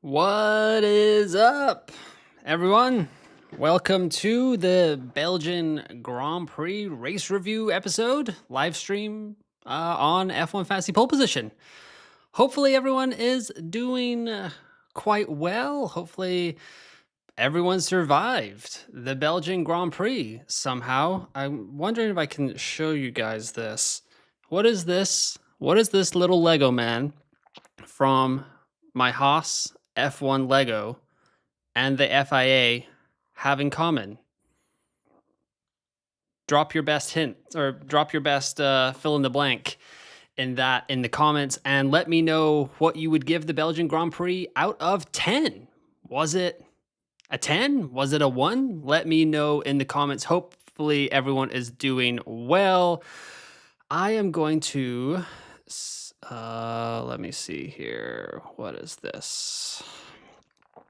What is up, everyone? Welcome to the Belgian Grand Prix race review episode, live stream on F1 Fantasy Pole Position. Hopefully, everyone is doing quite well. Hopefully, everyone survived the Belgian Grand Prix somehow. I'm wondering if I can show you guys this. What is this? What is this little Lego man from my Haas F1 Lego and the FIA have in common? Drop your best hint or drop your best fill in the blank in the comments and let me know what you would give the Belgian Grand Prix out of 10. Was it a 10? Was it a 1? Let me know in the comments. Hopefully everyone is doing well. I am going to let me see here. What is this?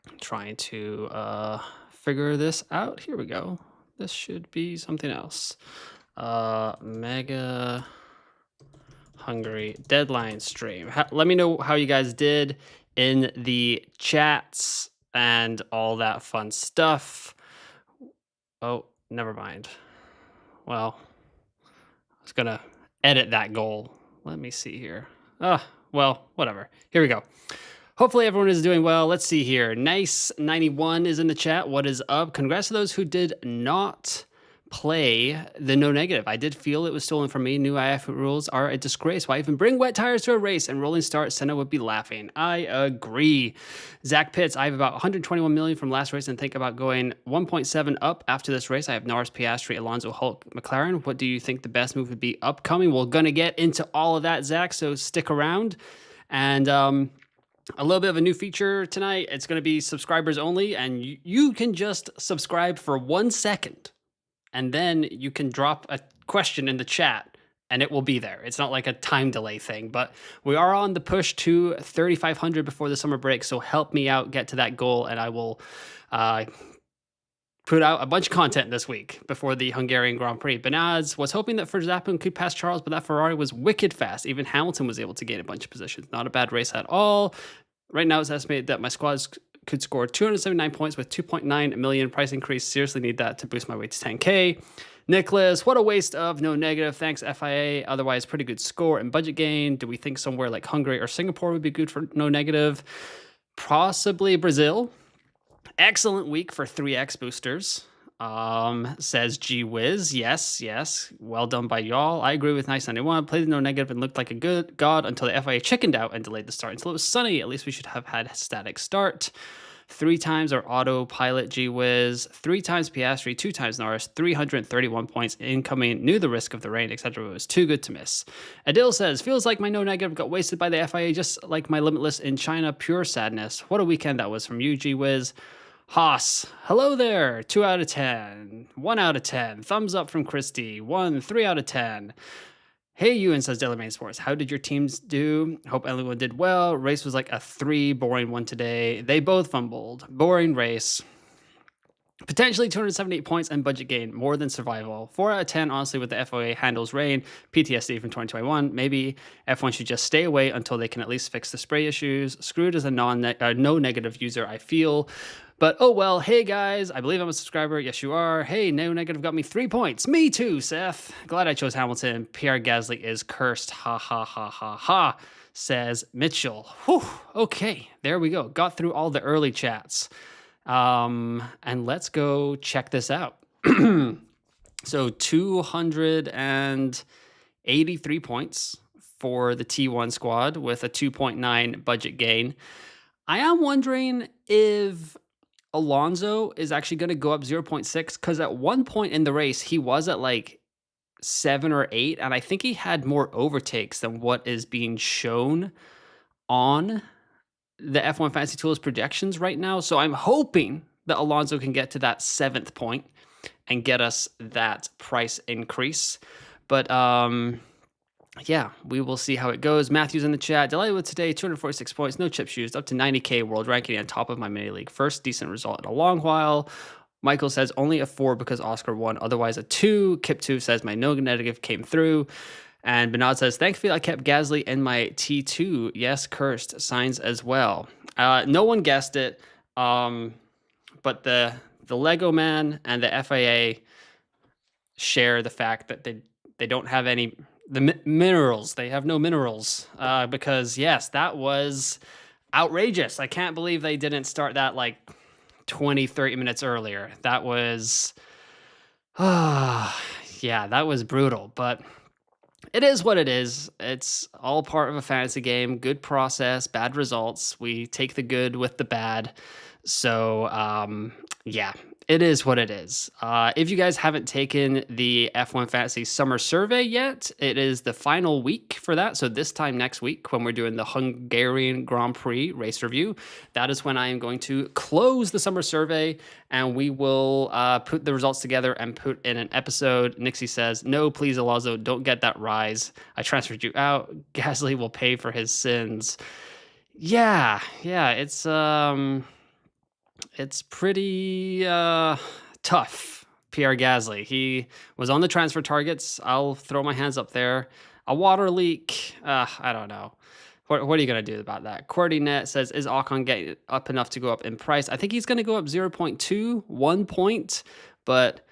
I'm trying to figure this out. Here we go. This should be something else. Mega Hungary deadline stream. Let me know how you guys did in the chats and all that fun stuff. Oh, never mind. Well, I was gonna edit that goal. Let me see here. Well, whatever. Here we go. Hopefully everyone is doing well. Let's see here. Nice 91 is in the chat. What is up? Congrats to those who did not play the no negative. I did feel it was stolen from me. New IF rules are a disgrace. Why even bring wet tires to a race and rolling start? Senna would be laughing. I agree. Zach Pitts, I have about 121 million from last race and think about going 1.7 up after this race. I have Norris, Piastri, Alonso, Hulk, McLaren. What do you think the best move would be upcoming? We're going to get into all of that, Zach, so stick around. And a little bit of a new feature tonight. It's going to be subscribers only, and you can just subscribe for 1 second. And then you can drop a question in the chat and it will be there. It's not like a time delay thing, but we are on the push to 3,500 before the summer break. So help me out, get to that goal, and I will put out a bunch of content this week before the Hungarian Grand Prix. Benaz was hoping that Verstappen could pass Charles, but that Ferrari was wicked fast. Even Hamilton was able to gain a bunch of positions. Not a bad race at all. Right now, it's estimated that my squad could score 279 points with 2.9 million price increase. Seriously need that to boost my weight to 10K. Nicholas, what a waste of no negative. Thanks, FIA. Otherwise, pretty good score and budget gain. Do we think somewhere like Hungary or Singapore would be good for no negative? Possibly Brazil. Excellent week for 3X boosters. Says G Wiz. Yes. Well done by y'all. I agree with Nice 91. Played no negative and looked like a good god until the FIA chickened out and delayed the start until it was sunny. At least we should have had static start. 3 times our autopilot G Wiz. 3 times Piastri. 2 times Norris. 331 points incoming. Knew the risk of the rain, etc. It was too good to miss. Adil says, feels like my no negative got wasted by the FIA just like my limitless in China. Pure sadness. What a weekend that was from you, G Wiz. Haas, hello there. 2 out of 10. 1 out of 10. Thumbs up from Christy. 1, 3 out of 10. Hey, Ewan says Daily Main Sports. How did your teams do? Hope everyone did well. Race was like a 3, boring one today. They both fumbled. Boring race. Potentially 278 points and budget gain, more than survival. 4 out of 10, honestly, with the FOA handles rain, PTSD from 2021. Maybe F1 should just stay away until they can at least fix the spray issues. Screwed as a no negative user, I feel. But oh well, hey guys, I believe I'm a subscriber. Yes, you are. Hey, no negative got me 3 points. Me too, Seth. Glad I chose Hamilton. Pierre Gasly is cursed. Ha ha ha ha ha, says Mitchell. Whew, okay, there we go. Got through all the early chats. And let's go check this out. So 283 points for the T1 squad with a 2.9 budget gain. I am wondering if Alonso is actually going to go up 0.6 because at one point in the race, he was at like 7 or 8, and I think he had more overtakes than what is being shown on the F1 Fantasy Tools projections right now. So I'm hoping that Alonso can get to that 7th point and get us that price increase. But yeah, we will see how it goes. Matthew's in the chat. Delighted with today, 246 points, no chip shoes, up to 90K world ranking on top of my mini league. First decent result in a long while. Michael says only a 4 because Oscar won, otherwise a 2. Kip2 says my no negative came through. And Bernard says, thankfully, I kept Gasly in my T2. Yes, cursed signs as well. No one guessed it, but the Lego Man and the FIA share the fact that they don't have any minerals. They have no minerals because yes, that was outrageous. I can't believe they didn't start that like 20, 30 minutes earlier. That was yeah, that was brutal, but it is what it is. It's all part of a fantasy game. Good process, bad results. We take the good with the bad. So, yeah, it is what it is. If you guys haven't taken the F1 Fantasy Summer Survey yet, it is the final week for that. So this time next week, when we're doing the Hungarian Grand Prix race review, that is when I am going to close the Summer Survey, and we will put the results together and put in an episode. Nixie says, no, please, Alonso, don't get that rise. I transferred you out. Gasly will pay for his sins. Yeah, it's pretty tough. Pierre Gasly. He was on the transfer targets. I'll throw my hands up there. A water leak. I don't know. What are you going to do about that? QWERTYNet says, is Ocon getting up enough to go up in price? I think he's going to go up 0.2, 1 point. But,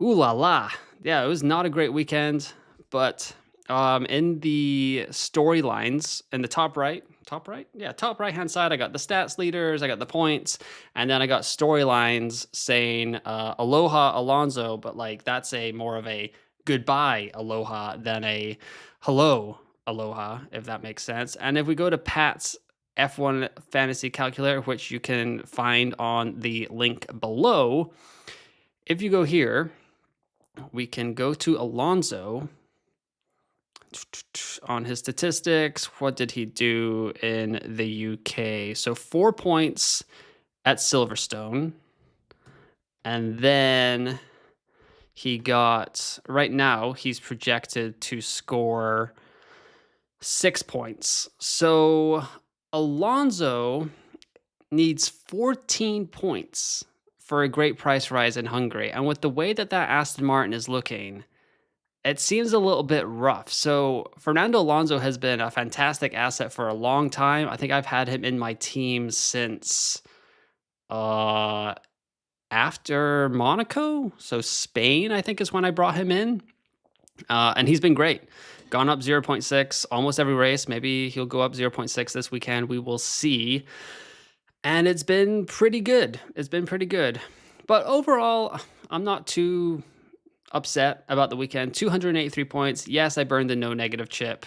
ooh la la. Yeah, it was not a great weekend. But in the storylines, in the top right hand side, I got the stats leaders, I got the points, and then I got storylines saying aloha Alonso, but like that's a more of a goodbye aloha than a hello aloha, if that makes sense. And if we go to Pat's F1 fantasy calculator, which you can find on the link below, if you go here, we can go to Alonso. On his statistics, what did he do in the UK? So 4 points at Silverstone. And then he got, right now, he's projected to score 6 points. So Alonso needs 14 points for a great price rise in Hungary. And with the way that Aston Martin is looking, it seems a little bit rough. So Fernando Alonso has been a fantastic asset for a long time. I think I've had him in my team since after Monaco. So Spain, I think, is when I brought him in. And he's been great. Gone up 0.6 almost every race. Maybe he'll go up 0.6 this weekend. We will see. And it's been pretty good. But overall, I'm not too upset about the weekend. 283 points. Yes, I burned the no negative chip,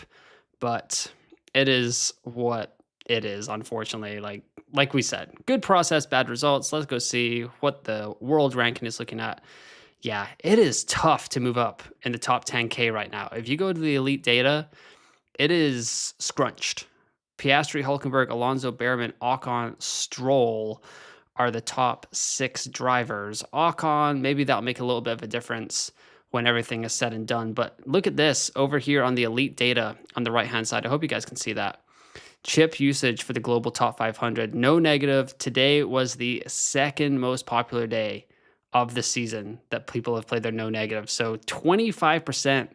but it is what it is, unfortunately. Like we said, good process, bad results. Let's go see what the world ranking is looking at. Yeah, it is tough to move up in the top 10K right now. If you go to the elite data, it is scrunched. Piastri, Hulkenberg, Alonso, Behrman, Ocon, Stroll are the top 6 drivers. Ocon, maybe that'll make a little bit of a difference when everything is said and done. But look at this over here on the elite data on the right-hand side. I hope you guys can see that. Chip usage for the global top 500. No negative. Today was the second most popular day of the season that people have played their no negative. So 25%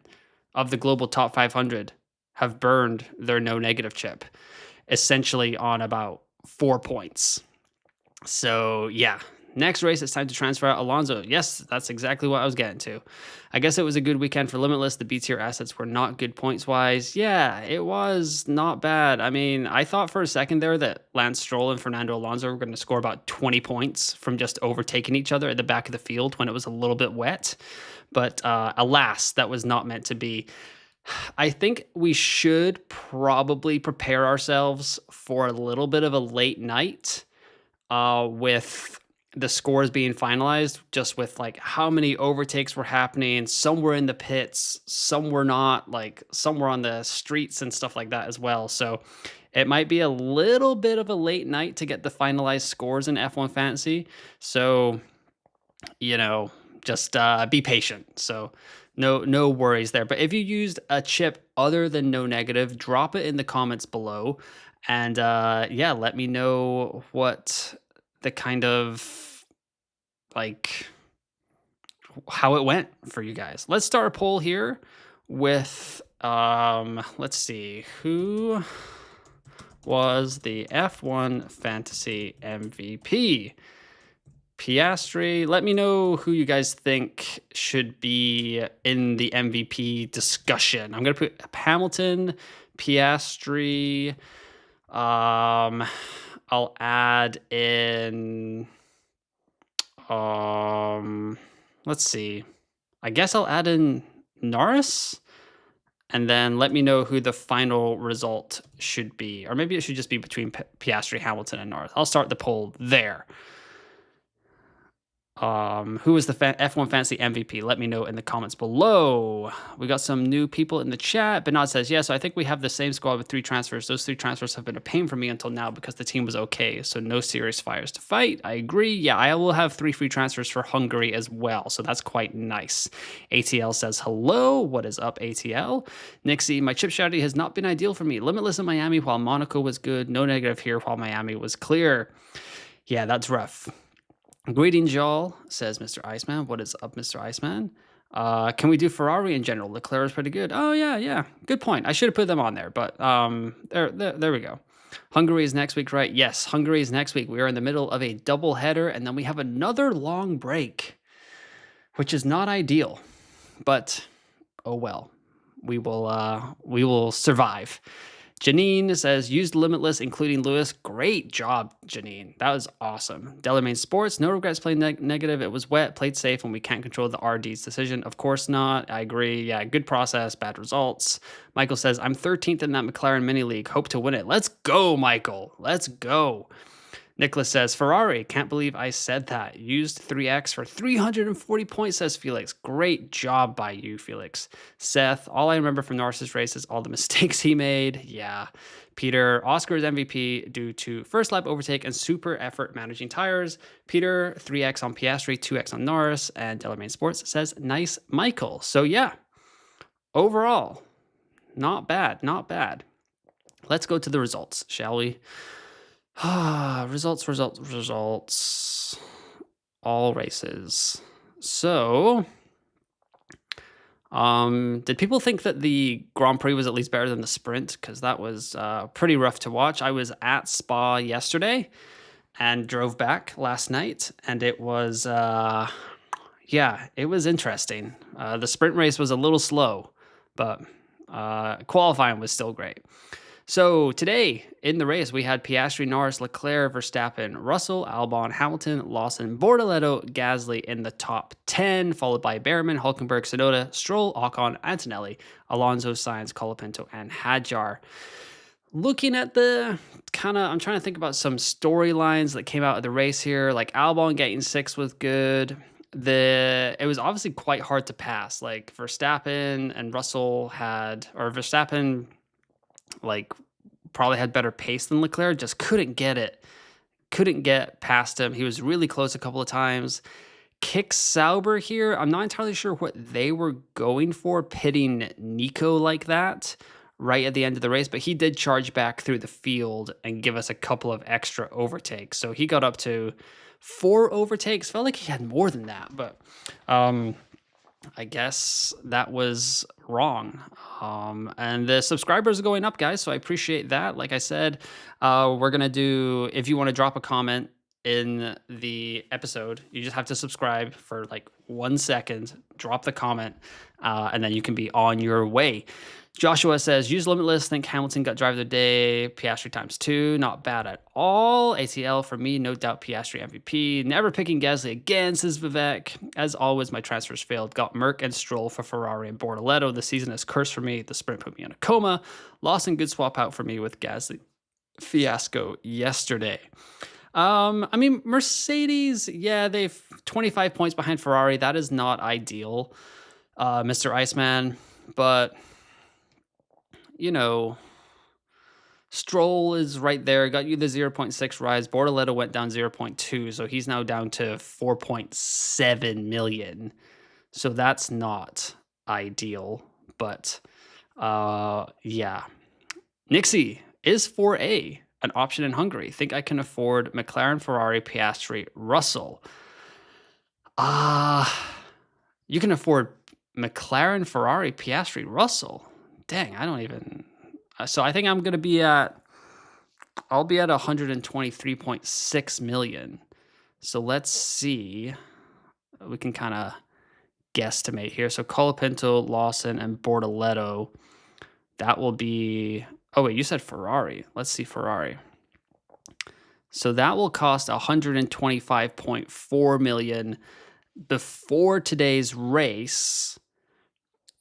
of the global top 500 have burned their no negative chip, essentially on about 4 points. So yeah, next race, it's time to transfer out Alonso. Yes, that's exactly what I was getting to. I guess it was a good weekend for Limitless. The B tier assets were not good points-wise. Yeah, it was not bad. I mean, I thought for a second there that Lance Stroll and Fernando Alonso were going to score about 20 points from just overtaking each other at the back of the field when it was a little bit wet. But alas, that was not meant to be. I think we should probably prepare ourselves for a little bit of a late night with the scores being finalized, just with like how many overtakes were happening. Some were in the pits, some were not, like some were on the streets and stuff like that as well. So it might be a little bit of a late night to get the finalized scores in F1 Fantasy. So, you know, just be patient. So no worries there. But if you used a chip other than no negative, drop it in the comments below. And yeah, let me know what the kind of like how it went for you guys. Let's start a poll here with Let's see. Who was the F1 Fantasy MVP? Piastri. Let me know who you guys think should be in the MVP discussion. I'm going to put Hamilton, Piastri. I'll add in, let's see. I guess I'll add in Norris, and then let me know who the final result should be. Or maybe it should just be between Piastri, Hamilton, and Norris. I'll start the poll there. Who is the F1 Fantasy MVP? Let me know in the comments below. We got some new people in the chat. Bernard says, yeah, so I think we have the same squad with 3 transfers. Those 3 transfers have been a pain for me until now because the team was okay. So no serious fires to fight. I agree. Yeah, I will have 3 free transfers for Hungary as well. So that's quite nice. ATL says, hello. What is up, ATL? Nixie, my chip strategy has not been ideal for me. Limitless in Miami while Monaco was good. No negative here while Miami was clear. Yeah, that's rough. Greetings, y'all, says Mr. Iceman. What is up, Mr. Iceman? Can we do Ferrari in general? Leclerc is pretty good. Oh, yeah. Good point. I should have put them on there, but there we go. Hungary is next week, right? Yes, Hungary is next week. We are in the middle of a double header, and then we have another long break, which is not ideal, but oh well. We will survive. Janine says, used Limitless, including Lewis. Great job, Janine. That was awesome. Delamain Sports, no regrets playing negative. It was wet, played safe, and we can't control the RD's decision. Of course not. I agree. Yeah, good process, bad results. Michael says, I'm 13th in that McLaren mini league. Hope to win it. Let's go, Michael. Let's go. Nicholas says, Ferrari, can't believe I said that. Used 3X for 340 points, says Felix. Great job by you, Felix. Seth, all I remember from Norris's race is all the mistakes he made. Yeah. Peter, Oscar is MVP due to first lap overtake and super effort managing tires. Peter, 3X on Piastri, 2X on Norris. And Delamain Sports says, nice, Michael. So yeah, overall, not bad. Let's go to the results, shall we? Results. All races. So, did people think that the Grand Prix was at least better than the sprint? Because that was pretty rough to watch. I was at Spa yesterday and drove back last night, and it was, it was interesting. The sprint race was a little slow, but qualifying was still great. So today in the race, we had Piastri, Norris, Leclerc, Verstappen, Russell, Albon, Hamilton, Lawson, Bortoleto, Gasly in the top 10, followed by Behrman, Hulkenberg, Tsunoda, Stroll, Ocon, Antonelli, Alonso, Sainz, Colapinto, and Hadjar. Looking at the I'm trying to think about some storylines that came out of the race here. Like Albon getting 6th was good. It was obviously quite hard to pass. Like Verstappen and Russell Verstappen probably had better pace than Leclerc, just couldn't get past him. He was really close a couple of times. Kick Sauber here, I'm not entirely sure what they were going for, pitting Nico like that right at the end of the race, but he did charge back through the field and give us a couple of extra overtakes. So he got up to 4 overtakes. Felt like he had more than that, but I guess that was wrong. And the subscribers are going up, guys, so I appreciate that. Like I said, we're going to do, if you want to drop a comment in the episode, you just have to subscribe for like 1 second, drop the comment, and then you can be on your way. Joshua says, use Limitless, think Hamilton got driver of the day, Piastri ×2, not bad at all. ATL for me, no doubt Piastri MVP. Never picking Gasly again, says Vivek. As always, my transfers failed. Got Merck and Stroll for Ferrari and Bortoleto. The season is cursed for me. The sprint put me in a coma. Lost and good swap out for me with Gasly fiasco yesterday. Mercedes, yeah, they've 25 points behind Ferrari. That is not ideal, Mr. Iceman, but Stroll is right there, got you the 0.6 rise. Bortoleto went down 0.2, so he's now down to 4.7 million. So that's not ideal, but yeah. Nixie, is 4A an option in Hungary? Think I can afford McLaren, Ferrari, Piastri, Russell? You can afford McLaren, Ferrari, Piastri, Russell. dang, I don't even. So I think I'm gonna be at. I'll be at 123.6 million. So let's see. We can kind of guesstimate here. So Colapinto, Lawson, and Bortoletto. That will be. Oh wait, you said Ferrari. Let's see Ferrari. So that will cost 125.4 million before today's race.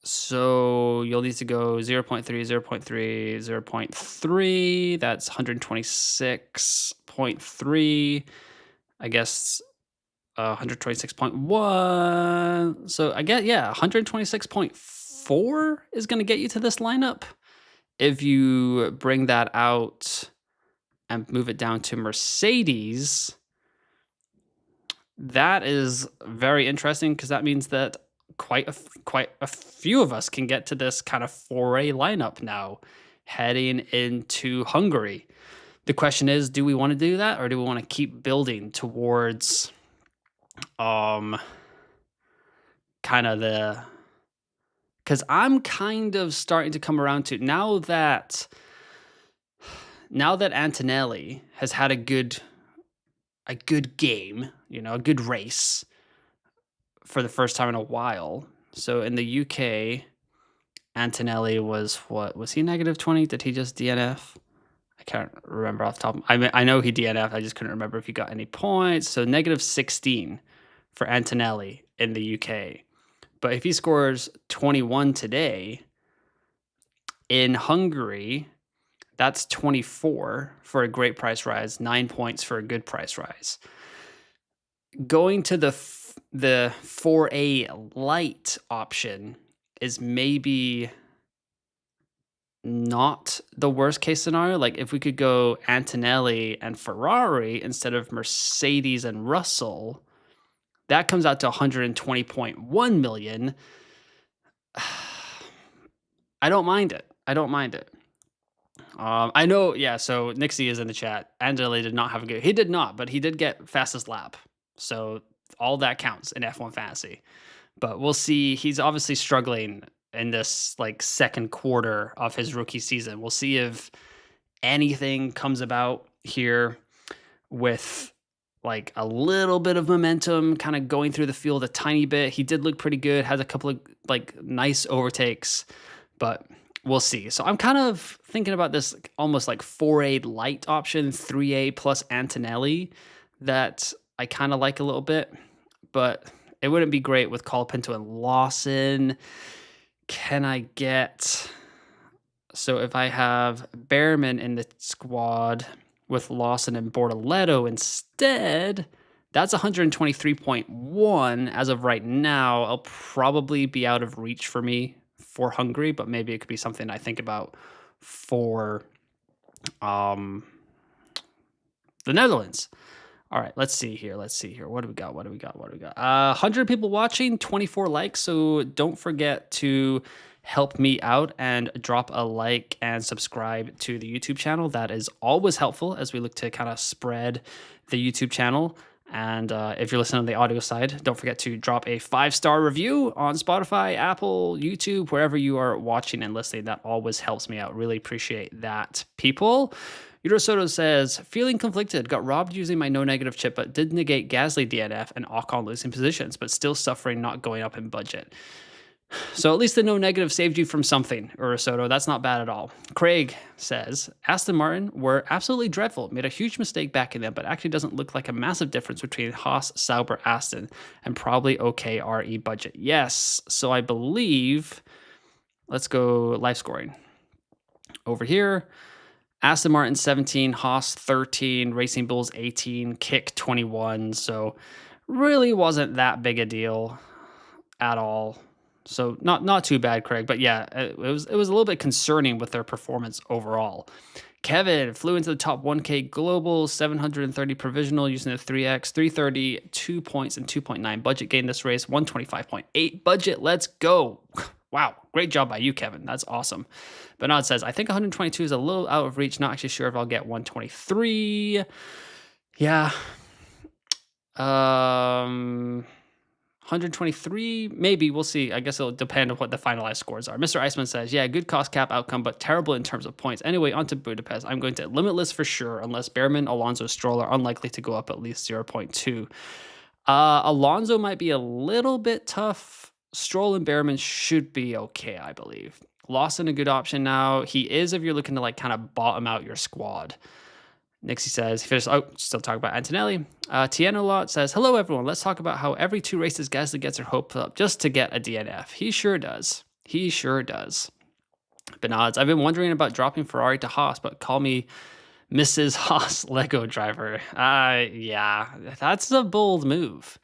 So you'll need to go 0.3, 0.3, 0.3. That's 126.3. I guess 126.1. So I get, yeah, 126.4 is going to get you to this lineup. If you bring that out and move it down to Mercedes, that is very interesting because that means that quite a few of us can get to this kind of 4A lineup now heading into Hungary. The question is, do we want to do that, or do we want to keep building towards kind of the, because I'm kind of starting to come around to now that Antonelli has had a good game, a good race for the first time in a while. So in the UK, Antonelli was what? Was he -20? Did he just DNF? I can't remember off the top. I know he DNF'd. I just couldn't remember if he got any points. So -16 for Antonelli in the UK. But if he scores 21 today in Hungary, that's 24 for a great price rise, 9 points for a good price rise. Going to the 4A light option is maybe not the worst case scenario. Like if we could go Antonelli and Ferrari instead of Mercedes and Russell, that comes out to 120.1 million. I don't mind it. I know, yeah, so Nixie is in the chat. Antonelli did not have a good, he did not, but he did get fastest lap. So all that counts in F1 Fantasy. But we'll see. He's obviously struggling in this like second quarter of his rookie season. We'll see if anything comes about here with like a little bit of momentum kind of going through the field a tiny bit. He did look pretty good, has a couple of like nice overtakes, but we'll see. So I'm kind of thinking about this almost like 4A light option, 3A plus Antonelli, that I kind of like a little bit, but it wouldn't be great with Colapinto and Lawson. Can I get... So if I have Behrman in the squad with Lawson and Bortoletto instead, that's 123.1 as of right now. I'll probably be out of reach for me for Hungary, but maybe it could be something I think about for the Netherlands. All right, let's see here. What do we got? 100 people watching, 24 likes. So don't forget to help me out and drop a like and subscribe to the YouTube channel. That is always helpful as we look to kind of spread the YouTube channel. And if you're listening on the audio side, don't forget to drop a 5-star review on Spotify, Apple, YouTube, wherever you are watching and listening. That always helps me out. Really appreciate that, people. Soto says, feeling conflicted, got robbed using my no negative chip, but did negate Gasly DNF and Ocon losing positions, but still suffering not going up in budget. So at least the no negative saved you from something, Soto. That's not bad at all. Craig says, Aston Martin were absolutely dreadful, made a huge mistake backing them, but actually doesn't look like a massive difference between Haas, Sauber, Aston, and probably okay RE budget. Yes, so I believe, let's go live scoring. Over here, Aston Martin 17, Haas 13, Racing Bulls 18, Kick 21. So really wasn't that big a deal at all. So not too bad, Craig. But yeah, it was a little bit concerning with their performance overall. Kevin flew into the top 1K global, 730 provisional using the 3X, 330, 2 points and 2.9 budget gain this race, 125.8 budget. Let's go. Wow, great job by you, Kevin. That's awesome. Bernard says, I think 122 is a little out of reach. Not actually sure if I'll get 123. Yeah. 123, maybe. We'll see. I guess it'll depend on what the finalized scores are. Mr. Iceman says, yeah, good cost cap outcome, but terrible in terms of points. Anyway, on to Budapest. I'm going to limitless for sure, unless Behrman, Alonso, Stroll are unlikely to go up at least 0.2. Alonso might be a little bit tough. Stroll and Behrman should be okay, I believe. Lawson, a good option now. He is if you're looking to like kind of bottom out your squad. Nixie says, still talking about Antonelli. Tieno Lot says, hello, everyone. Let's talk about how every 2 races Gasly gets her hopes up just to get a DNF. He sure does. He sure does. Bernards, I've been wondering about dropping Ferrari to Haas, but call me Mrs. Haas Lego driver. Yeah, that's a bold move.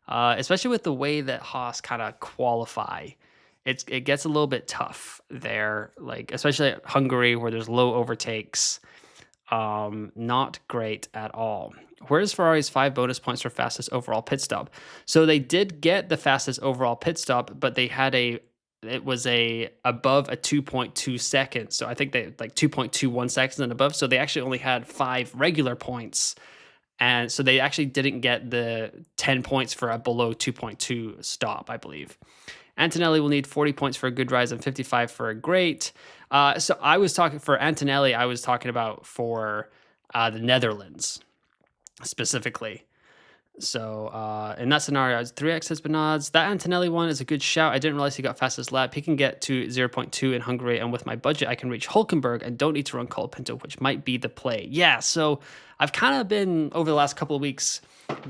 Especially with the way that Haas kind of qualify. It gets a little bit tough there, like especially at Hungary where there's low overtakes. Not great at all. Where's Ferrari's 5 bonus points for fastest overall pit stop? So they did get the fastest overall pit stop, but they had it was above a 2.2 seconds. So I think they like 2.21 seconds and above. So they actually only had 5 regular points. And so they actually didn't get the 10 points for a below 2.2 stop, I believe. Antonelli will need 40 points for a good rise and 55 for a great. So I was talking for Antonelli, I was talking about for the Netherlands specifically. So in that scenario, 3x has been odds. That Antonelli one is a good shout. I didn't realize he got fastest lap. He can get to 0.2 in Hungary, and with my budget, I can reach Hulkenberg and don't need to run Colapinto, which might be the play. Yeah, so I've kind of been, over the last couple of weeks,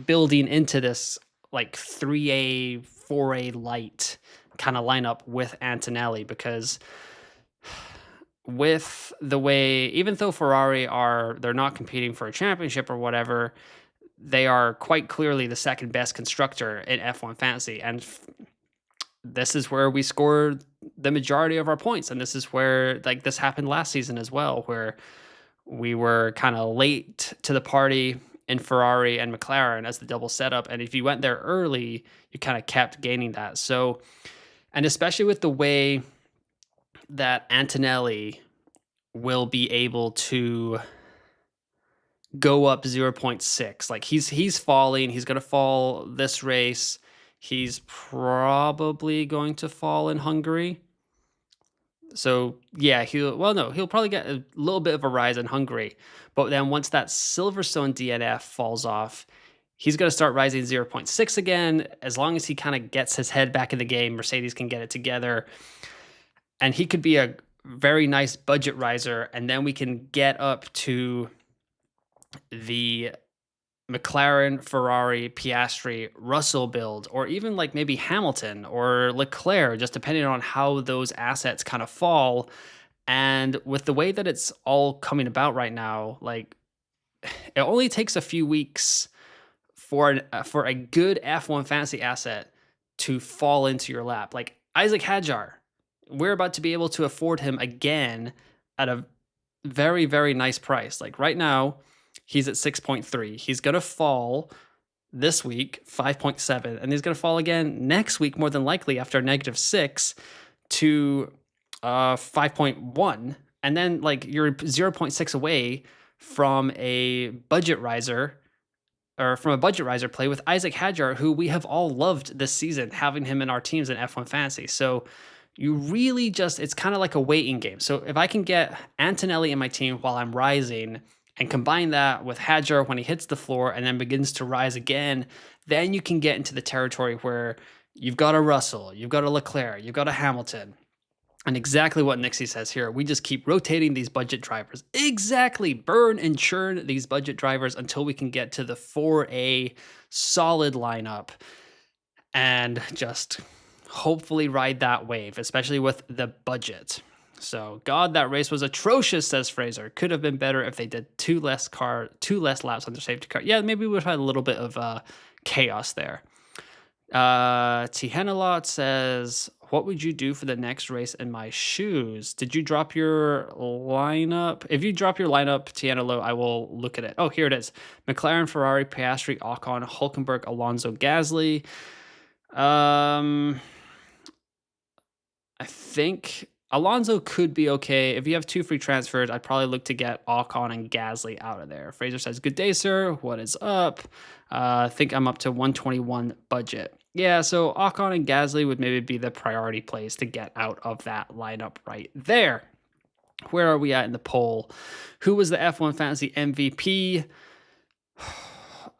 building into this like 3A, 4A light kind of lineup with Antonelli, because with the way, even though Ferrari they're not competing for a championship or whatever, they are quite clearly the second best constructor in F1 Fantasy. And this is where we score the majority of our points. And this is where, like, this happened last season as well, where we were kind of late to the party in Ferrari and McLaren as the double setup. And if you went there early, you kind of kept gaining that. So, and especially with the way that Antonelli will be able to go up 0.6. Like he's falling. He's going to fall this race. He's probably going to fall in Hungary. So yeah, he'll probably get a little bit of a rise in Hungary. But then once that Silverstone DNF falls off, he's going to start rising 0.6 again. As long as he kind of gets his head back in the game, Mercedes can get it together. And he could be a very nice budget riser. And then we can get up to the McLaren, Ferrari, Piastri, Russell build, or even like maybe Hamilton or Leclerc, just depending on how those assets kind of fall. And with the way that it's all coming about right now, like it only takes a few weeks for a good F1 fantasy asset to fall into your lap. Like Isaac Hadjar, we're about to be able to afford him again at a very, very nice price. Like right now, he's at 6.3. He's going to fall this week, 5.7. And he's going to fall again next week, more than likely, after a -6 to 5.1. And then like you're 0.6 away from a budget riser, or from a budget riser play with Isaac Hadjar, who we have all loved this season, having him in our teams in F1 Fantasy. So you really just, it's kind of like a waiting game. So if I can get Antonelli in my team while I'm rising and combine that with Hadjar when he hits the floor and then begins to rise again, then you can get into the territory where you've got a Russell, you've got a Leclerc, you've got a Hamilton. And exactly what Nixie says here, we just keep rotating these budget drivers. Exactly. Burn and churn these budget drivers until we can get to the 4A solid lineup and just hopefully ride that wave, especially with the budget. So, God, that race was atrocious, says Fraser. Could have been better if they did two less laps on their safety car. Yeah, maybe we would have had a little bit of chaos there. Tihenalot says, what would you do for the next race in my shoes? Did you drop your lineup? If you drop your lineup, Tihenalo, I will look at it. Oh, here it is. McLaren, Ferrari, Piastri, Ocon, Hulkenberg, Alonso, Gasly. I think Alonso could be okay. If you have 2 free transfers, I'd probably look to get Ocon and Gasly out of there. Fraser says, good day, sir. What is up? I think I'm up to 121 budget. Yeah, so Ocon and Gasly would maybe be the priority plays to get out of that lineup right there. Where are we at in the poll? Who was the F1 Fantasy MVP?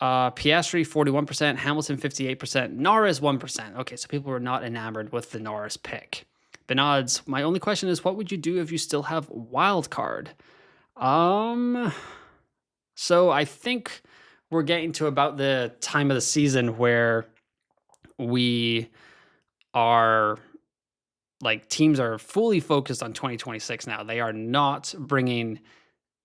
Piastri 41%, Hamilton 58%, Norris 1%. Okay, so people were not enamored with the Norris pick. Bernard's, my only question is, what would you do if you still have wild card? So I think we're getting to about the time of the season where we are like teams are fully focused on 2026 now. They are not bringing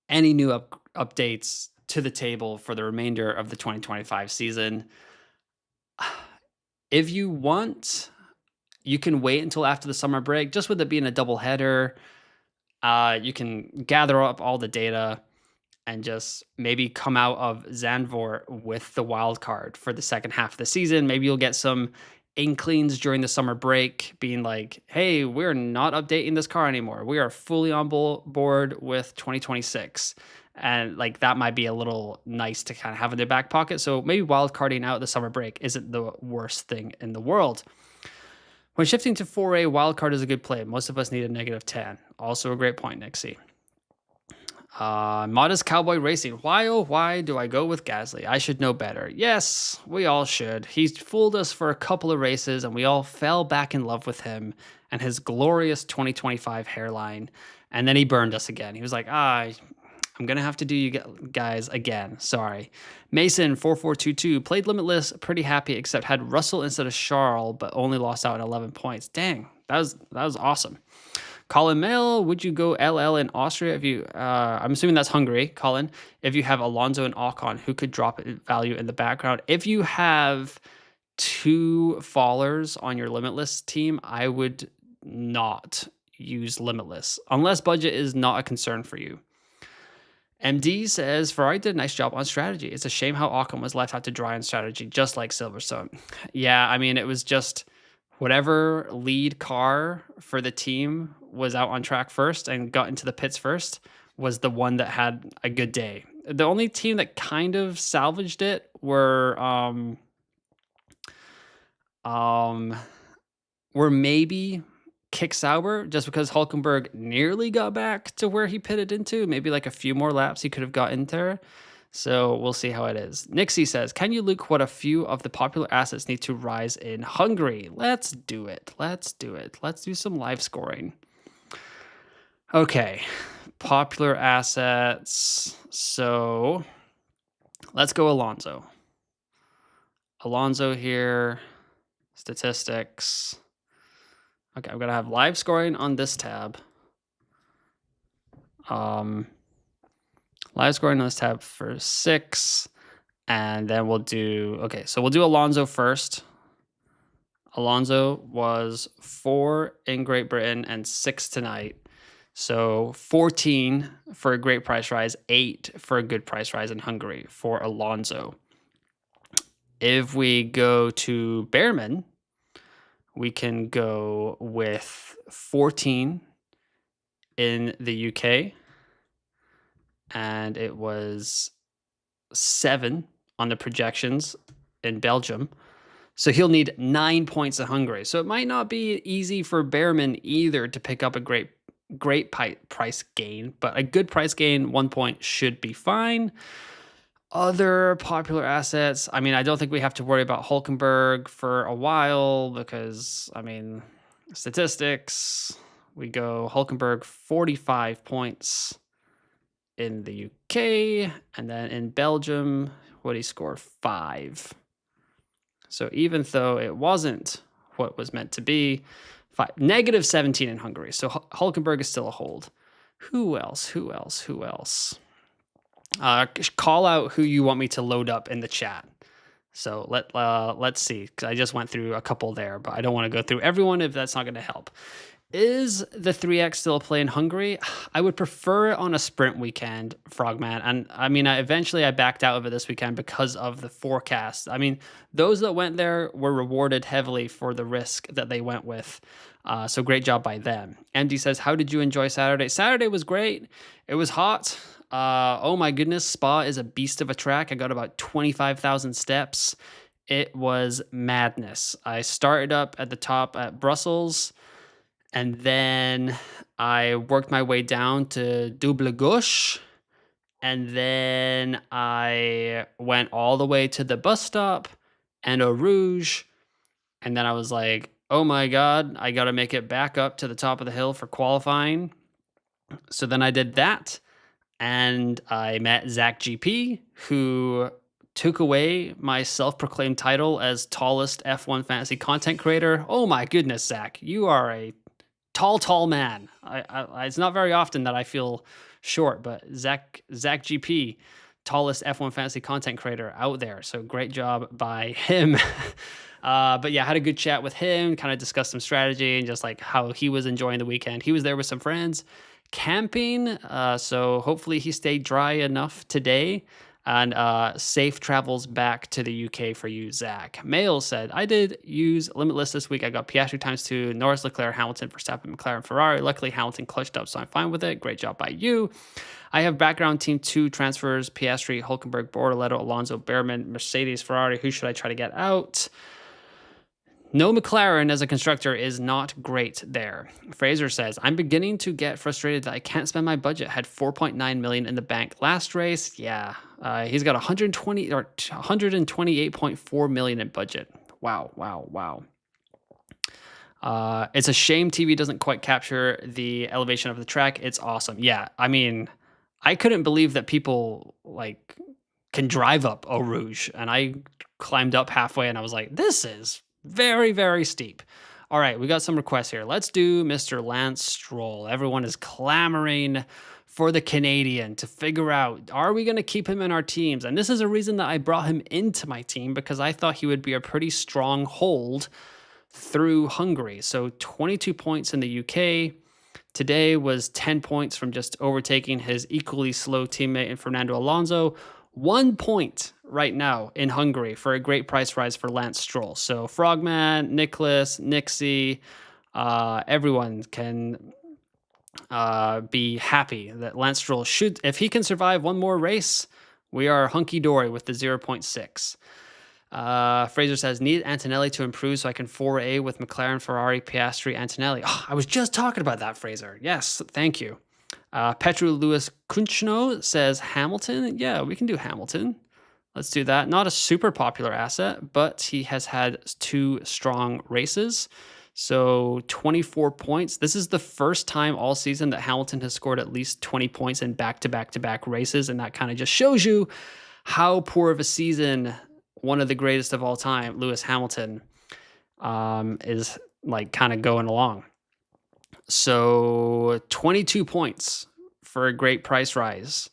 any new updates to the table for the remainder of the 2025 season. If you want, you can wait until after the summer break. Just with it being a double header, you can gather up all the data and just maybe come out of Zandvoort with the wild card for the second half of the season. Maybe you'll get some inklings during the summer break being like, hey, we're not updating this car anymore. We are fully on board with 2026. And like that might be a little nice to kind of have in their back pocket. So maybe wild carding out the summer break isn't the worst thing in the world. When shifting to 4A, wildcard is a good play. Most of us need a -10. Also a great point, Nixie. Modest Cowboy Racing. Why, oh, why do I go with Gasly? I should know better. Yes, we all should. He's fooled us for a couple of races, and we all fell back in love with him and his glorious 2025 hairline. And then he burned us again. He was like, I'm going to have to do you guys again. Sorry. Mason 4422 played Limitless, pretty happy, except had Russell instead of Charles, but only lost out at 11 points. Dang, that was awesome. Colin Mail, would you go LL in Austria if you, I'm assuming that's Hungary, Colin, if you have Alonso and Ocon, who could drop value in the background? If you have 2 fallers on your Limitless team, I would not use Limitless, unless budget is not a concern for you. MD says, Ferrari did a nice job on strategy. It's a shame how Ocon was left out to dry on strategy, just like Silverstone. Yeah, I mean, it was just whatever lead car for the team was out on track first and got into the pits first was the one that had a good day. The only team that kind of salvaged it were maybe Kick Sauber, just because Hulkenberg nearly got back to where he pitted into. Maybe like a few more laps he could have got in there. So we'll see how it is. Nixie says, can you look what a few of the popular assets need to rise in Hungary? Let's do it. Let's do it. Let's do some live scoring. Okay. Popular assets. So let's go Alonso. Alonso here. Statistics. Okay, I'm going to have live scoring on this tab. Live scoring on this tab for 6. And then we'll do, okay, so we'll do Alonso first. Alonso was 4 in Great Britain and 6 tonight. So 14 for a great price rise, 8 for a good price rise in Hungary for Alonso. If we go to Behrman, we can go with 14 in the UK, and it was 7 on the projections in Belgium. So he'll need 9 points in Hungary. So it might not be easy for Behrman either to pick up a great price gain, but a good price gain, 1 point should be fine. Other popular assets, I mean, I don't think we have to worry about Hulkenberg for a while because, I mean, statistics, we go Hulkenberg 45 points in the UK, and then in Belgium, what he scored 5. So even though it wasn't what was meant to be, -17 in Hungary. So Hulkenberg is still a hold. Who else? Call out who you want me to load up in the chat. So let's see, because I just went through a couple there, but I don't want to go through everyone if that's not going to help. Is the 3X still a play in Hungary? I would prefer it on a sprint weekend, Frogman. And I mean, eventually I backed out of it this weekend because of the forecast. I mean, those that went there were rewarded heavily for the risk that they went with. So great job by them. MD says, how did you enjoy Saturday? Saturday was great. It was hot. Oh my goodness, Spa is a beast of a track. I got about 25,000 steps It was madness. I started up at the top at Brussels, and then I worked my way down to Double Gauche, and then I went all the way to the bus stop and Eau Rouge, and then I was like, "Oh my god, I gotta make it back up to the top of the hill for qualifying." So then I did that, and I met Zach GP, who took away my self-proclaimed title as tallest F1 fantasy content creator. Oh my goodness, Zach, you are a tall man. It's not very often that I feel short, but Zach GP, tallest F1 fantasy content creator out there. So great job by him. But yeah, I had a good chat with him, kind of discussed some strategy and just like how he was enjoying the weekend. He was there with some friends camping. So hopefully he stayed dry enough today. And safe travels back to the UK for you, Zach. Mail said, I did use Limitless this week. I got Piastri ×2, Norris, Leclerc, Hamilton, Verstappen, McLaren, Ferrari. Luckily, Hamilton clutched up, so I'm fine with it. Great job by you. I have background team 2 transfers, Piastri, Hulkenberg, Bortoleto, Alonso, Behrman, Mercedes, Ferrari. Who should I try to get out? No McLaren as a constructor is not great there. Fraser says, I'm beginning to get frustrated that I can't spend my budget. Had 4.9 million in the bank last race. Yeah, he's got 128.4 million in budget. Wow. It's a shame TV doesn't quite capture the elevation of the track. It's awesome. Yeah, I mean, I couldn't believe that people like can drive up Eau Rouge, and I climbed up halfway and I was like, this is very steep. All right, we got some requests here. Let's do Mr. Lance Stroll. Everyone is clamoring for the Canadian to figure out, are we going to keep him in our teams? And this is a reason that I brought him into my team, because I thought he would be a pretty strong hold through Hungary. So 22 points in the UK. Today was 10 points from just overtaking his equally slow teammate in Fernando Alonso. 1 point right now in Hungary for a great price rise for Lance Stroll. So Frogman, Nicholas, Nixie, everyone can be happy that Lance Stroll should, if he can survive one more race, we are hunky-dory with the 0.6. Fraser says, need Antonelli to improve so I can 4A with McLaren, Ferrari, Piastri, Antonelli. Oh, I was just talking about that, Fraser. Yes, thank you. Petru Lewis Kunchno says Hamilton. Yeah, we can do Hamilton. Let's do that. Not a super popular asset, but he has had 2 strong races. So 24 points. This is the first time all season that Hamilton has scored at least 20 points in back-to-back-to-back races. And that kind of just shows you how poor of a season one of the greatest of all time, Lewis Hamilton, is like kind of going along. So 22 points for a great price rise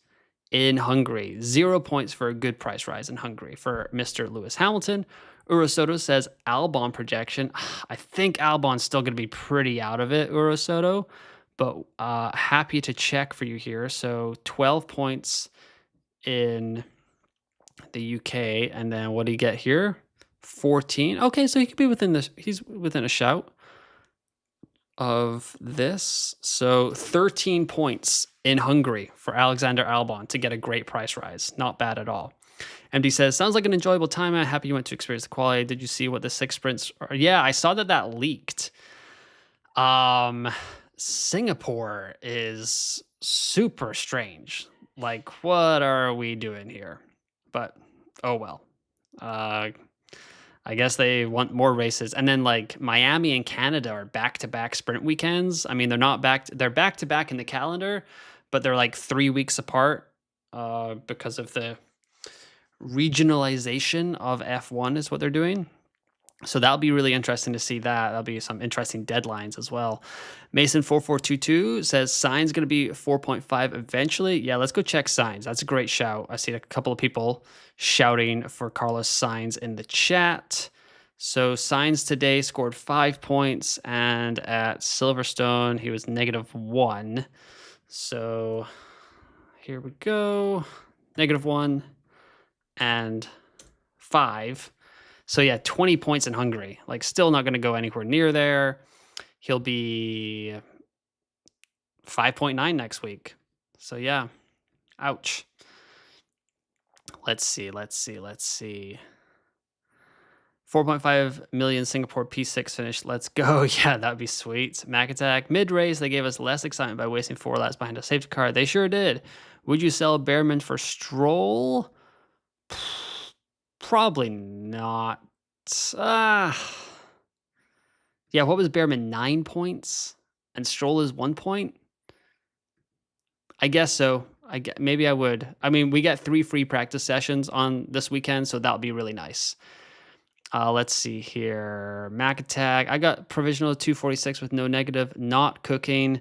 in Hungary. 0 points for a good price rise in Hungary for Mr. Lewis Hamilton. Urosoto says Albon projection. I think Albon's still going to be pretty out of it, Urosoto, but happy to check for you here. So 12 points in the UK, and then what do you get here? 14. Okay, so he could be he's within a shout of this. So 13 points in Hungary for Alexander Albon to get a great price rise. Not bad at all. MD says, sounds like an enjoyable time. I'm happy you went to experience the quality. Did you see what the 6 sprints are? Yeah, I saw that leaked. Singapore is super strange. Like, what are we doing here? But, oh well. I guess they want more races. And then like Miami and Canada are back-to-back sprint weekends. I mean, they're back-to-back in the calendar, but they're like 3 weeks apart because of the regionalization of F1 is what they're doing. So that'll be really interesting to see that. That'll be some interesting deadlines as well. Mason4422 says Sainz going to be 4.5 eventually. Yeah, let's go check Sainz. That's a great shout. I see a couple of people shouting for Carlos Sainz in the chat. So Sainz today scored 5 points, and at Silverstone he was -1. So here we go. -1 and 5. So yeah, 20 points in Hungary. Like, still not going to go anywhere near there. He'll be 5.9 next week. So yeah, ouch. Let's see. 4.5 million Singapore P6 finish. Let's go. Yeah, that'd be sweet. Mac Attack. Mid-race, they gave us less excitement by wasting 4 laps behind a safety car. They sure did. Would you sell Behrman for Stroll? Probably not. Yeah, what was Behrman? 9 points? And Stroll is 1 point? I guess so. Maybe I would. I mean, we get 3 free practice sessions on this weekend, so that'll be really nice. Let's see here. Mac Attack. I got provisional 246 with no negative. Not cooking.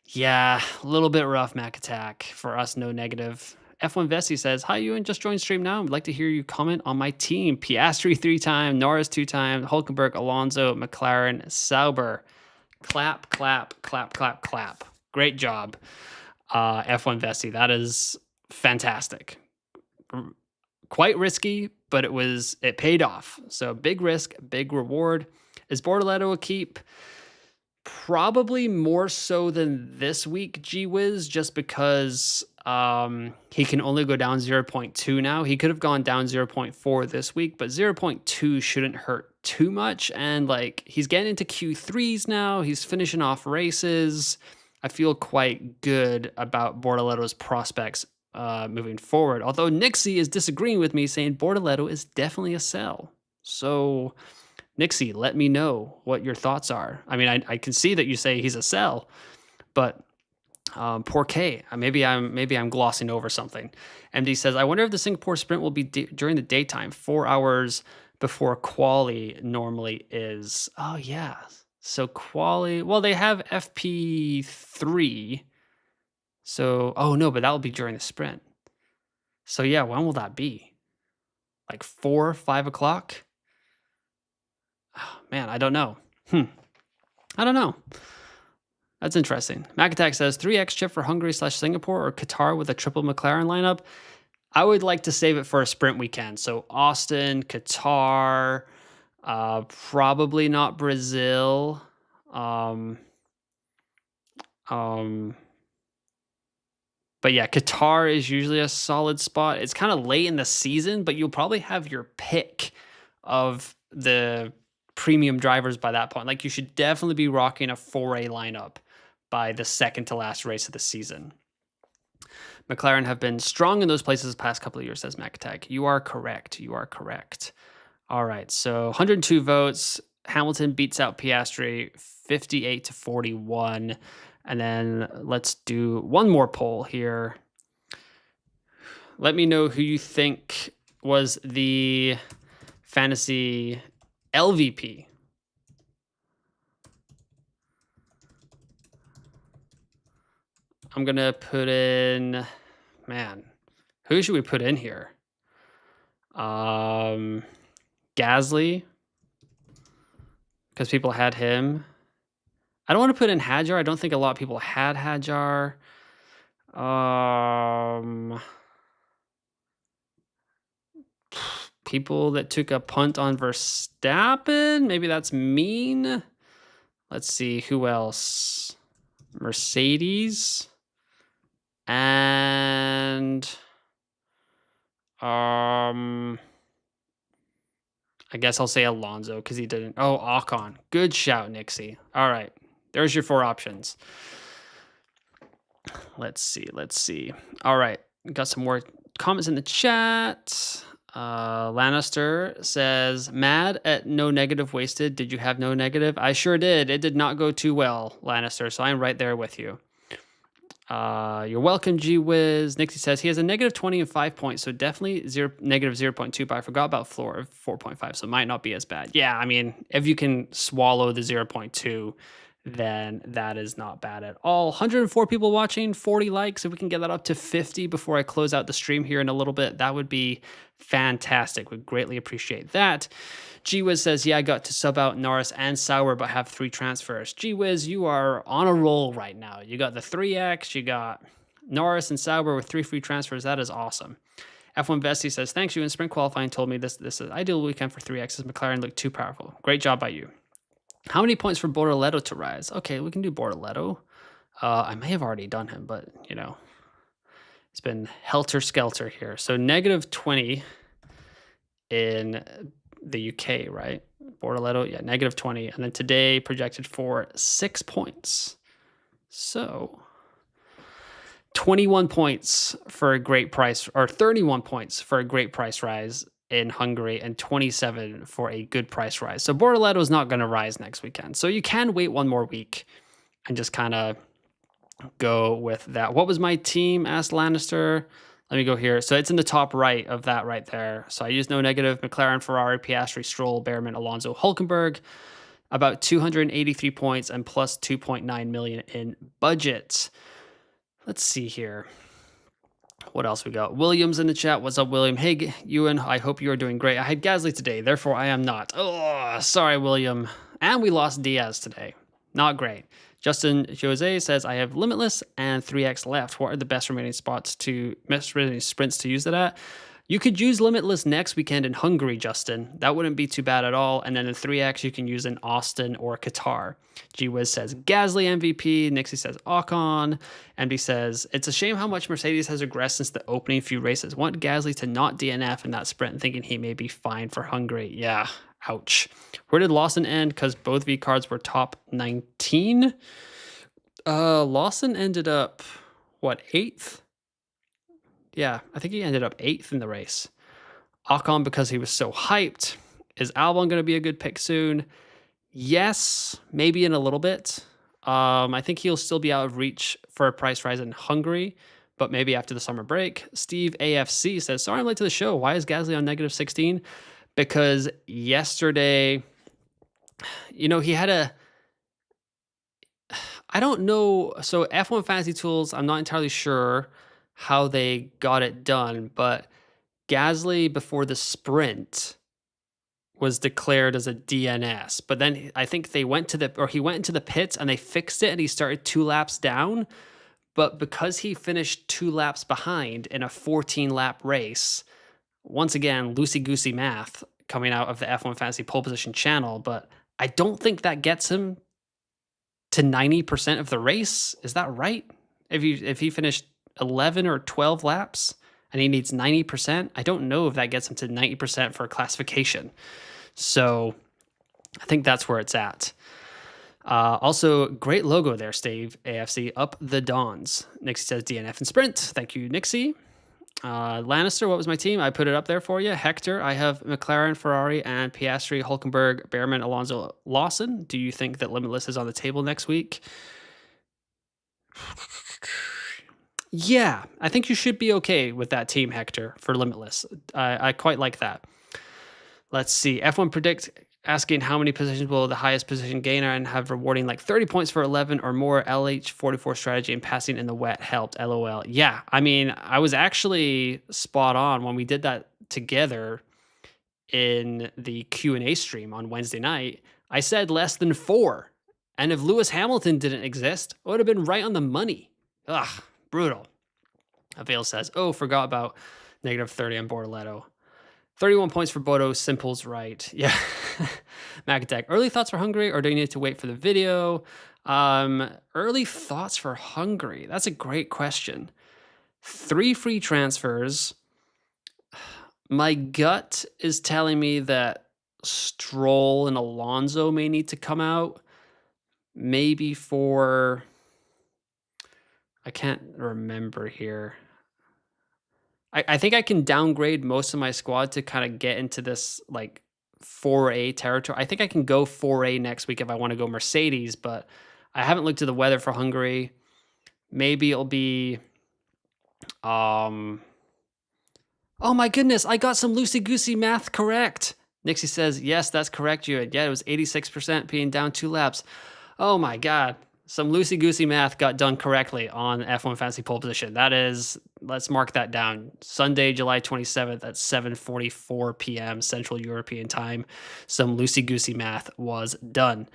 Yeah, a little bit rough, Mac Attack. For us, no negative. F1 Vesty says, hi, Ewan, just joined stream now. I'd like to hear you comment on my team. Piastri 3-time, Norris 2-time, Hulkenberg, Alonso, McLaren, Sauber. Clap, clap, clap, clap, clap. Great job, F1 Vesty. That is fantastic. Quite risky, but it paid off. So big risk, big reward. Is Bortoleto a keep? Probably more so than this week, gee whiz, just because he can only go down 0.2 now. He could have gone down 0.4 this week, but 0.2 shouldn't hurt too much. And like, he's getting into Q3s now. He's finishing off races. I feel quite good about Bortoleto's prospects moving forward. Although Nixie is disagreeing with me, saying Bortoleto is definitely a sell. So Nixie, let me know what your thoughts are. I mean, I can see that you say he's a sell, but poor K. Maybe I'm glossing over something. MD says, I wonder if the Singapore sprint will be during the daytime, 4 hours before quali normally is. Oh yeah. So quali, well, they have FP3. So, oh no, but that will be during the sprint. So yeah, when will that be? Like 4, 5 o'clock? Oh, man, I don't know. I don't know. That's interesting. Mac Attack says 3X chip for Hungary/Singapore or Qatar with a triple McLaren lineup. I would like to save it for a sprint weekend. So Austin, Qatar, probably not Brazil. But yeah, Qatar is usually a solid spot. It's kind of late in the season, but you'll probably have your pick of the premium drivers by that point. Like, you should definitely be rocking a 4A lineup by the second to last race of the season. McLaren have been strong in those places the past couple of years, says Mac Attack. You are correct. You are correct. All right, so 102 votes. Hamilton beats out Piastri 58-41. And then let's do one more poll here. Let me know who you think was the fantasy LVP. I'm going to put in, man, who should we put in here? Gasly, because people had him. I don't want to put in Hadjar. I don't think a lot of people had Hadjar. People that took a punt on Verstappen. Maybe that's mean. Let's see, who else? Mercedes. And I guess I'll say Alonso because he didn't. Oh, Ocon. Good shout, Nixie. All right. There's your 4 options. Let's see. All right. Got some more comments in the chat. Lannister says, mad at no negative wasted. Did you have no negative? I sure did. It did not go too well, Lannister, so I'm right there with you. You're welcome, G-Wiz. Nixie says he has a negative 20 and 5 points, so definitely negative 0.2, but I forgot about floor of 4.5, so it might not be as bad. Yeah, I mean, if you can swallow the 0.2, then that is not bad at all. 104 people watching, 40 likes. If we can get that up to 50 before I close out the stream here in a little bit, that would be fantastic. We'd greatly appreciate that. G-Wiz says, yeah, I got to sub out Norris and Sauer, but have 3 transfers. G-Wiz, you are on a roll right now. You got the 3X, you got Norris and Sauer with 3 free transfers. That is awesome. F1 Vesty says, thanks, you in sprint qualifying told me this is an ideal weekend for 3Xs. McLaren looked too powerful. Great job by you. How many points for Bortoleto to rise? Okay, we can do Bortoleto. I may have already done him, but, you know, it's been helter-skelter here. So negative 20 in the UK, right? Bortoleto, yeah, negative 20. And then today projected for 6 points. So 21 points for a great price, or 31 points for a great price rise in Hungary, and 27 for a good price rise. So Bortoleto is not going to rise next weekend. So you can wait one more week and just kind of go with that. What was my team? Asked Lannister. Let me go here. So it's in the top right of that right there. So I used no negative. McLaren, Ferrari, Piastri, Stroll, Behrman, Alonso, Hulkenberg. About 283 points and plus 2.9 million in budget. Let's see here. What else we got? Williams in the chat. What's up, William? Hey, Ewan. I hope you are doing great. I had Gasly today, therefore I am not. Oh, sorry, William. And we lost Diaz today. Not great. Justin Jose says, I have Limitless and 3x left. What are the best remaining sprints to use it at? You could use Limitless next weekend in Hungary, Justin. That wouldn't be too bad at all. And then in 3x, you can use in Austin or Qatar. G-Wiz says Gasly MVP. Nixie says Ocon. MD says, it's a shame how much Mercedes has regressed since the opening few races. Want Gasly to not DNF in that sprint, thinking he may be fine for Hungary. Yeah, ouch. Where did Lawson end? Because both V cards were top 19. Lawson ended up, what, 8th? Yeah, I think he ended up 8th in the race. Ocon, because he was so hyped. Is Albon going to be a good pick soon? Yes, maybe in a little bit. I think he'll still be out of reach for a price rise in Hungary, but maybe after the summer break. Steve AFC says, sorry I'm late to the show. Why is Gasly on negative 16? Because yesterday, he had a... I don't know. So F1 Fantasy Tools, I'm not entirely sure how they got it done, but Gasly before the sprint was declared as a DNS. But then I think he went into the pits and they fixed it and he started 2 laps down. But because he finished 2 laps behind in a 14-lap race, once again, loosey-goosey math coming out of the F1 Fantasy pole position channel, but I don't think that gets him to 90% of the race. Is that right? If he finished 11 or 12 laps and he needs 90%, I don't know if that gets him to 90% for classification. So I think that's where it's at. Also, great logo there, Steve AFC. Up the Dons. Nixie says DNF and sprint. Thank you, Nixie. Lannister, what was my team? I put it up there for you. Hector, I have McLaren, Ferrari, and Piastri, Hulkenberg, Behrman, Alonso, Lawson. Do you think that Limitless is on the table next week? Yeah, I think you should be okay with that team, Hector, for Limitless. I quite like that. Let's see. F1 Predict asking how many positions will the highest position gainer and have rewarding like 30 points for 11 or more. LH44 strategy and passing in the wet helped. LOL. Yeah, I mean, I was actually spot on when we did that together in the Q&A stream on Wednesday night. I said less than 4. And if Lewis Hamilton didn't exist, it would have been right on the money. Ugh, brutal. Avail says, oh, forgot about negative 30 on Bortoleto. 31 points for Bodo. Simple's right. Yeah. Mac Attack. Early thoughts for Hungary, or do you need to wait for the video? Early thoughts for Hungary. That's a great question. 3 free transfers. My gut is telling me that Stroll and Alonso may need to come out. Maybe for... I can't remember here. I think I can downgrade most of my squad to kind of get into this like 4A territory. I think I can go 4A next week if I want to go Mercedes, but I haven't looked at the weather for Hungary. Maybe it'll be... Oh my goodness, I got some loosey-goosey math correct. Nixie says, yes, that's correct, you. Yeah, it was 86% being down 2 laps. Oh my God. Some loosey-goosey math got done correctly on F1 Fantasy pole position. That is, let's mark that down. Sunday, July 27th at 7:44 p.m. Central European time. Some loosey-goosey math was done.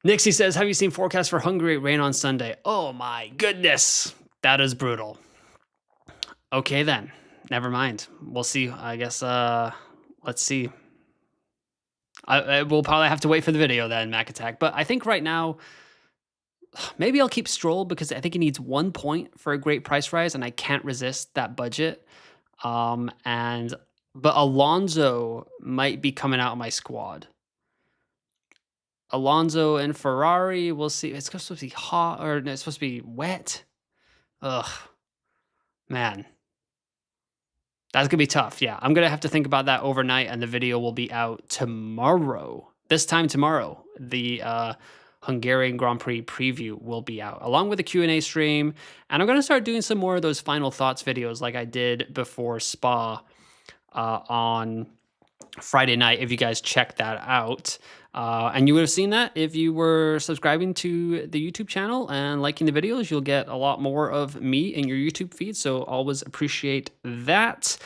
Nixie says, have you seen forecast for Hungary? Rain on Sunday. Oh my goodness. That is brutal. Okay then. Never mind. We'll see. I guess, let's see. We'll probably have to wait for the video then, Mac Attack. But I think right now... maybe I'll keep Stroll because I think he needs 1 point for a great price rise, and I can't resist that budget. And but Alonso might be coming out of my squad. Alonso and Ferrari, we'll see. It's supposed to be hot, or no, it's supposed to be wet. Ugh, man. That's gonna be tough. Yeah, I'm gonna have to think about that overnight, and the video will be out tomorrow. This time tomorrow, the Hungarian Grand Prix preview will be out, along with a Q&A stream. And I'm gonna start doing some more of those final thoughts videos like I did before Spa on Friday night, if you guys check that out. And you would have seen that if you were subscribing to the YouTube channel and liking the videos. You'll get a lot more of me in your YouTube feed, so always appreciate that.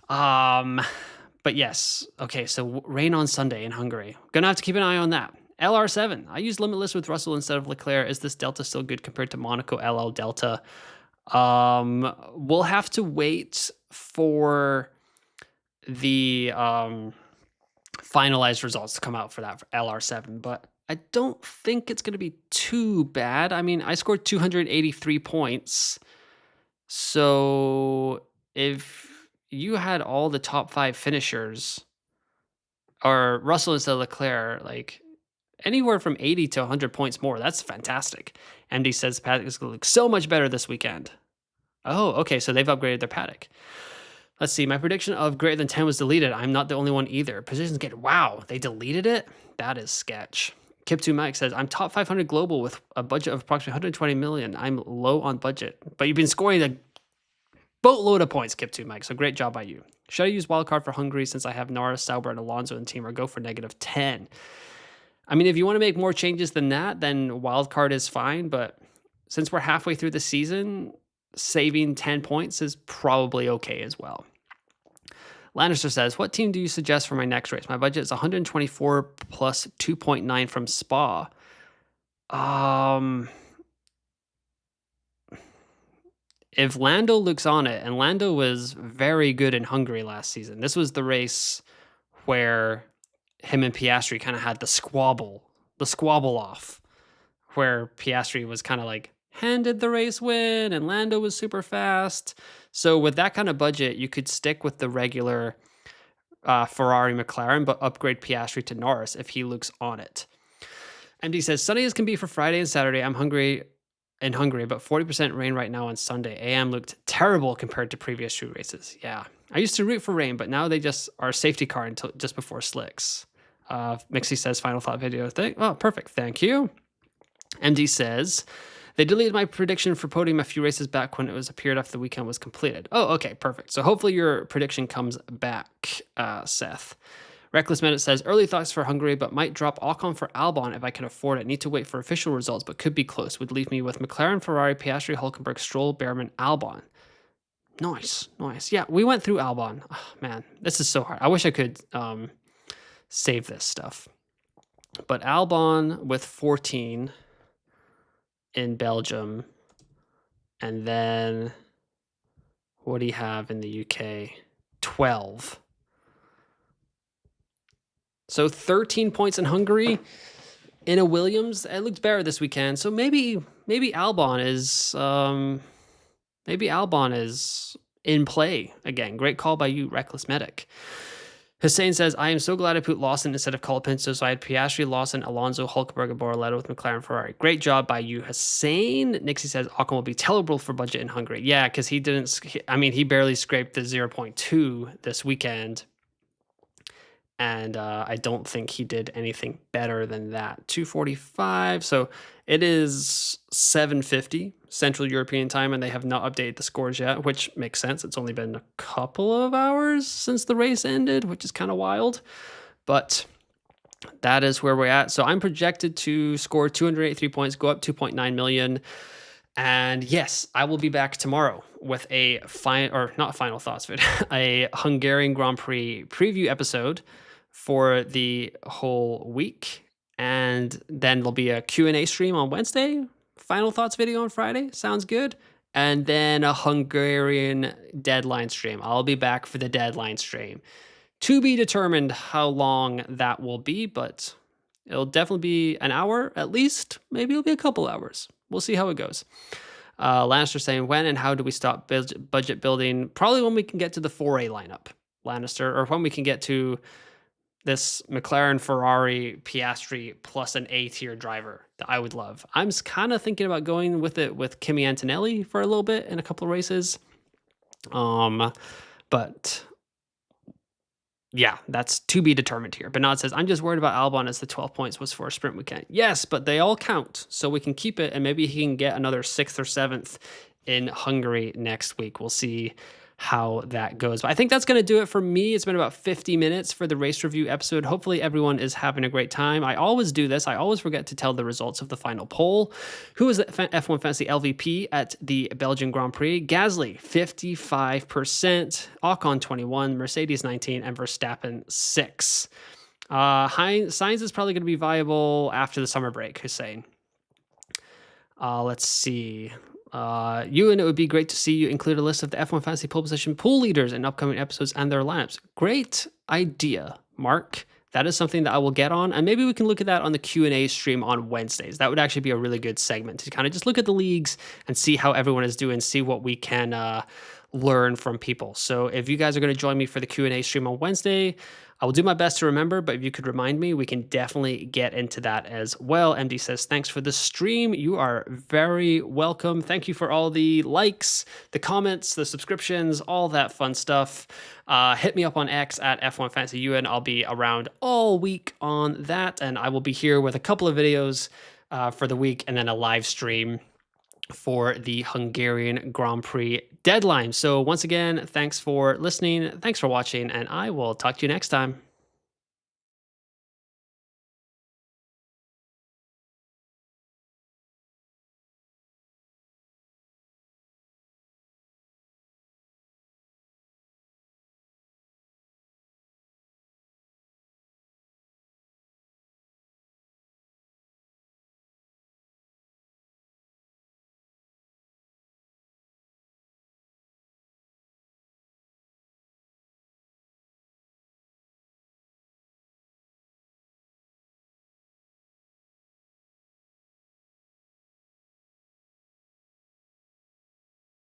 But yes, okay, so rain on Sunday in Hungary. Gonna have to keep an eye on that. LR7, I used Limitless with Russell instead of Leclerc. Is this Delta still good compared to Monaco LL Delta? We'll have to wait for the finalized results to come out for that for LR7, but I don't think it's going to be too bad. I mean, I scored 283 points. So if you had all the top 5 finishers, or Russell instead of Leclerc, like anywhere from 80 to 100 points more, that's fantastic. MD says paddock is going to look so much better this weekend. Oh, okay, so they've upgraded their paddock. Let's see, my prediction of greater than 10 was deleted. I'm not the only one either. Positions get, wow, they deleted it? That is sketch. Kip2 Mike says, I'm top 500 global with a budget of approximately 120 million. I'm low on budget, but you've been scoring a boatload of points, Kip2 Mike, so great job by you. Should I use wildcard for Hungary since I have Norris, Sauber, and Alonso in the team, or go for -10? I mean, if you want to make more changes than that, then wildcard is fine, but since we're halfway through the season, saving 10 points is probably okay as well. Lannister says, what team do you suggest for my next race? My budget is 124 plus 2.9 from Spa. If Lando looks on it, and Lando was very good in Hungary last season. This was the race where him and Piastri kind of had the squabble off, where Piastri was kind of like handed the race win and Lando was super fast. So with that kind of budget, you could stick with the regular Ferrari McLaren, but upgrade Piastri to Norris if he looks on it. MD says, sunny as can be for Friday and Saturday. I'm in Hungary, but 40% rain right now on Sunday. AM looked terrible compared to previous shoe races. Yeah, I used to root for rain, but now they just are safety car until just before slicks. Mixie says, final thought video thing. Oh, perfect. Thank you. MD says, they deleted my prediction for podium a few races back when it was appeared after the weekend was completed. Oh, okay, perfect. So hopefully your prediction comes back, Seth. Reckless Minute says, early thoughts for Hungary, but might drop Ocon for Albon if I can afford it. Need to wait for official results, but could be close. Would leave me with McLaren, Ferrari, Piastri, Hulkenberg, Stroll, Behrman, Albon. Nice. Yeah, we went through Albon. Oh, man, this is so hard. I wish I could save this stuff. But Albon with 14 in Belgium, and then what do you have in the UK? 12. So 13 points in Hungary in a Williams. It looked better this weekend. So maybe Albon is in play again. Great call by you, Reckless Medic. Hussein says, I am so glad I put Lawson instead of Colapinto, so I had Piastri, Lawson, Alonso, Hulkenberg, and Bortoleto with McLaren, Ferrari. Great job by you, Hussein. Nixie says, Ocon will be terrible for budget in Hungary. Yeah, because he barely scraped the 0.2 this weekend. And I don't think he did anything better than that. 245. So it is 7:50 Central European time, and they have not updated the scores yet, which makes sense. It's only been a couple of hours since the race ended, which is kind of wild. But that is where we're at. So I'm projected to score 283 points, go up 2.9 million. And yes, I will be back tomorrow with a final thoughts video, a Hungarian Grand Prix preview episode for the whole week. And then there'll be a Q&A stream on Wednesday, final thoughts video on Friday. Sounds good. And then a Hungarian deadline stream. I'll be back for the deadline stream. To be determined how long that will be, but it'll definitely be an hour at least. Maybe it'll be a couple hours. We'll see how it goes. Lannister saying, when and how do we stop budget building? Probably when we can get to the 4A lineup. Lannister, or when we can get to this McLaren, Ferrari, Piastri plus an A-tier driver that I would love. I'm kind of thinking about going with it with Kimi Antonelli for a little bit in a couple of races. But yeah, that's to be determined here. Bernard says, I'm just worried about Albon as the 12 points was for a sprint weekend. Yes, but they all count, so we can keep it, and maybe he can get another 6th or 7th in Hungary next week. We'll see how that goes. But I think that's going to do it for me. It's been about 50 minutes for the race review episode. Hopefully everyone is having a great time. I always do this. I always forget to tell the results of the final poll. Who was the F1 Fantasy LVP at the Belgian Grand Prix? Gasly, 55%, Ocon 21, Mercedes 19, and Verstappen 6. Sainz is probably going to be viable after the summer break, Hussein. Let's see. Ewan, it would be great to see you include a list of the F1 Fantasy pole position pool leaders in upcoming episodes and their lineups. Great idea, Mark. That is something that I will get on, and maybe we can look at that on the Q&A stream on Wednesdays. That would actually be a really good segment to kind of just look at the leagues and see how everyone is doing, see what we can learn from people. So if you guys are going to join me for the Q&A stream on Wednesday, I will do my best to remember, but if you could remind me, we can definitely get into that as well. MD says, thanks for the stream. You are very welcome. Thank you for all the likes, the comments, the subscriptions, all that fun stuff. Hit me up on X at F1FantasyUN. I'll be around all week on that, and I will be here with a couple of videos for the week and then a live stream for the Hungarian Grand Prix deadline. So once again, thanks for listening, thanks for watching, and I will talk to you next time.